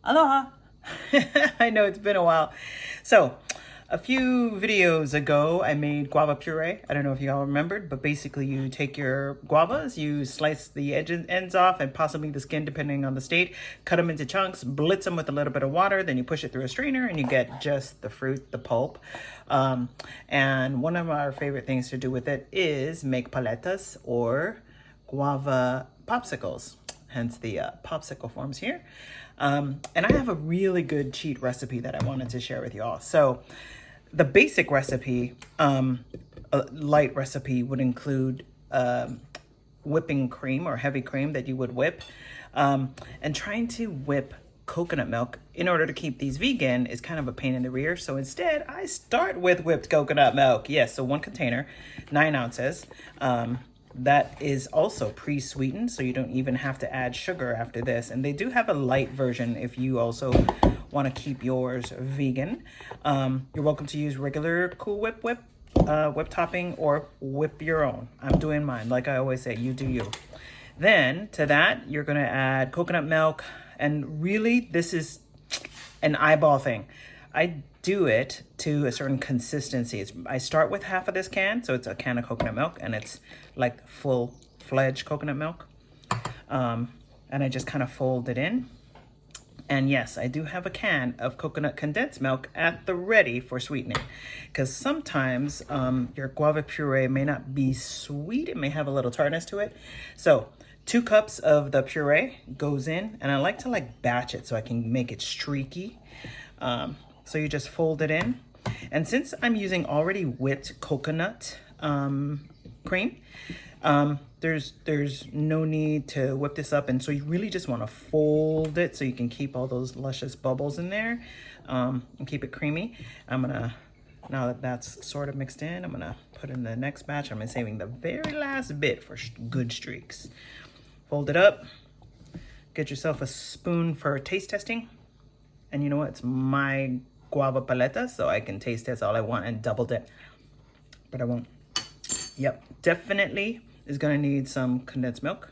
Aloha! I know it's been a while. So, a few videos ago, I made guava puree. I don't know if you all remembered, but basically you take your guavas, you slice the ends off and possibly the skin depending on the state, cut them into chunks, blitz them with a little bit of water, then you push it through a strainer and you get just the fruit, the pulp. And one of our favorite things to do with it is make paletas or guava popsicles, hence the popsicle forms here. And I have a really good cheat recipe that I wanted to share with you all. So the basic recipe, a light recipe, would include whipping cream or heavy cream that you would whip. And trying to whip coconut milk in order to keep these vegan is kind of a pain in the rear. So instead, I start with whipped coconut milk. Yes, so 1 container, 9 ounces. That is also pre-sweetened, so you don't even have to add sugar after this. And they do have a light version if you also want to keep yours vegan. You're welcome to use regular Cool Whip topping or whip your own. I'm doing mine. Like I always say, you do you. Then to that, you're going to add coconut milk. And really, this is an eyeball thing. I do it to a certain consistency. I start with half of this can, so it's a can of coconut milk, and it's like full-fledged coconut milk. And I just kind of fold it in. And yes, I do have a can of coconut condensed milk at the ready for sweetening, because sometimes your guava puree may not be sweet. It may have a little tartness to it. So 2 cups of the puree goes in, and I like to batch it so I can make it streaky. So you just fold it in. And since I'm using already whipped coconut cream, there's no need to whip this up. And so you really just want to fold it so you can keep all those luscious bubbles in there and keep it creamy. Now that that's sort of mixed in, I'm gonna put in the next batch. I'm saving the very last bit for good streaks. Fold it up, get yourself a spoon for taste testing. And you know what? It's my guava paleta, so I can taste test all I want and double dip. But I won't. Yep, definitely is gonna need some condensed milk.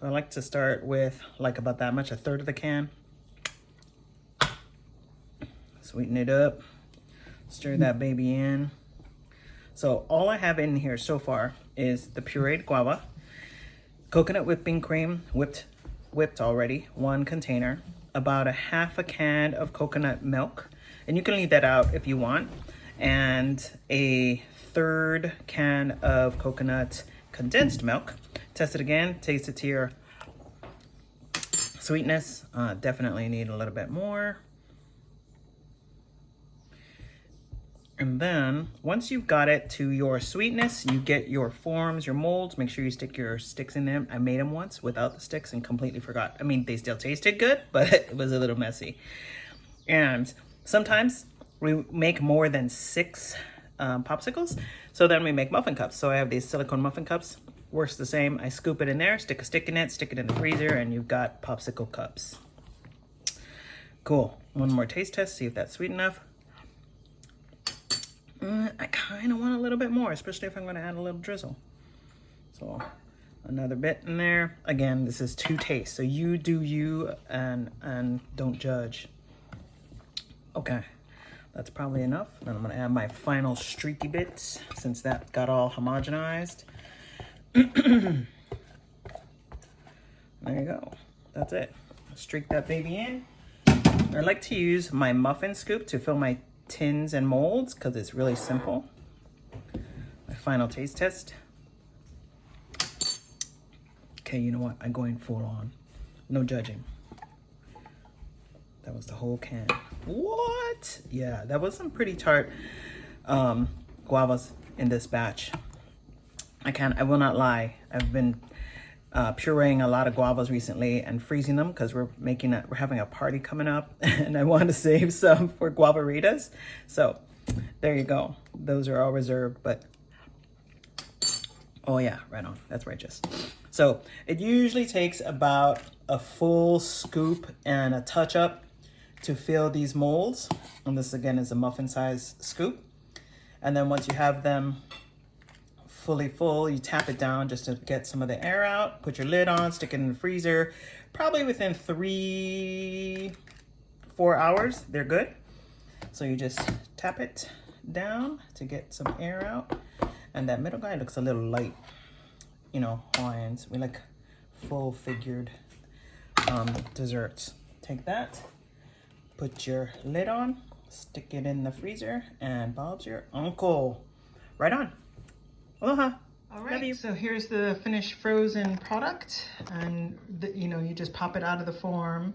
I like to start with about that much, 1/3 of the can. Sweeten it up, stir that baby in. So all I have in here so far is the pureed guava, coconut whipping cream, whipped already, 1 container, about a half a can of coconut milk, and you can leave that out if you want, and a 1/3 can of coconut condensed milk. Test it again, taste it to your sweetness. Definitely need a little bit more. And then once you've got it to your sweetness, you get your forms, your molds. Make sure you stick your sticks in them. I made them once without the sticks and completely forgot. I mean, they still tasted good, but it was a little messy. And sometimes we make more than 6 popsicles. So then we make muffin cups. So I have these silicone muffin cups. Works the same. I scoop it in there, stick a stick in it, stick it in the freezer, and you've got popsicle cups. Cool. One more taste test, see if that's sweet enough. I kind of want a little bit more, especially if I'm going to add a little drizzle. So another bit in there. Again, this is to taste, so you do you and don't judge. Okay, that's probably enough. Then I'm going to add my final streaky bits since that got all homogenized. There you go. That's it. Streak that baby in. I like to use my muffin scoop to fill my tins and molds because it's really simple. My final taste test. Okay, you know what? I'm going full on. No judging. That was the whole can. What? Yeah, that was some pretty tart guavas in this batch. I will not lie. I've been pureeing a lot of guavas recently and freezing them because we're having a party coming up and I want to save some for guavaritas. So there you go. Those are all reserved, but oh yeah, right on. That's righteous. So it usually takes about a full scoop and a touch up to fill these molds. And this again is a muffin size scoop. And then once you have them fully full, you tap it down just to get some of the air out, put your lid on, stick it in the freezer. Probably within 3-4 hours, they're good. So you just tap it down to get some air out. And that middle guy looks a little light. You know, Hawaiians, we like full figured desserts. Take that, put your lid on, stick it in the freezer, and Bob's your uncle. Right on. Aloha. All right, so here's the finished frozen product, and you know, you just pop it out of the form.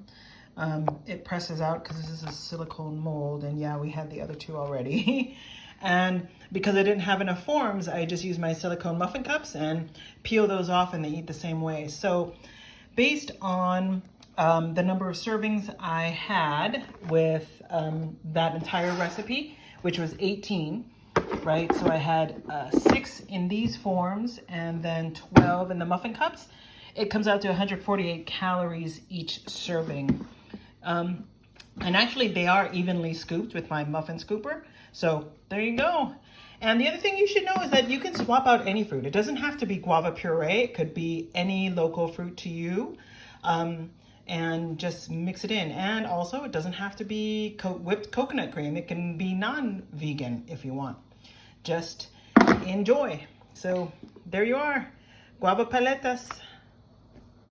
It presses out because this is a silicone mold, and yeah, we had the other two already. And because I didn't have enough forms, I just used my silicone muffin cups and peel those off, and they eat the same way. So based on the number of servings I had with that entire recipe, which was 18, right? So I had 6 in these forms and then 12 in the muffin cups. It comes out to 148 calories each serving. And actually they are evenly scooped with my muffin scooper. So there you go. And the other thing you should know is that you can swap out any fruit. It doesn't have to be guava puree. It could be any local fruit to you. And just mix it in. And also it doesn't have to be whipped coconut cream. It can be non-vegan if you want. Just enjoy. So there you are, guava paletas.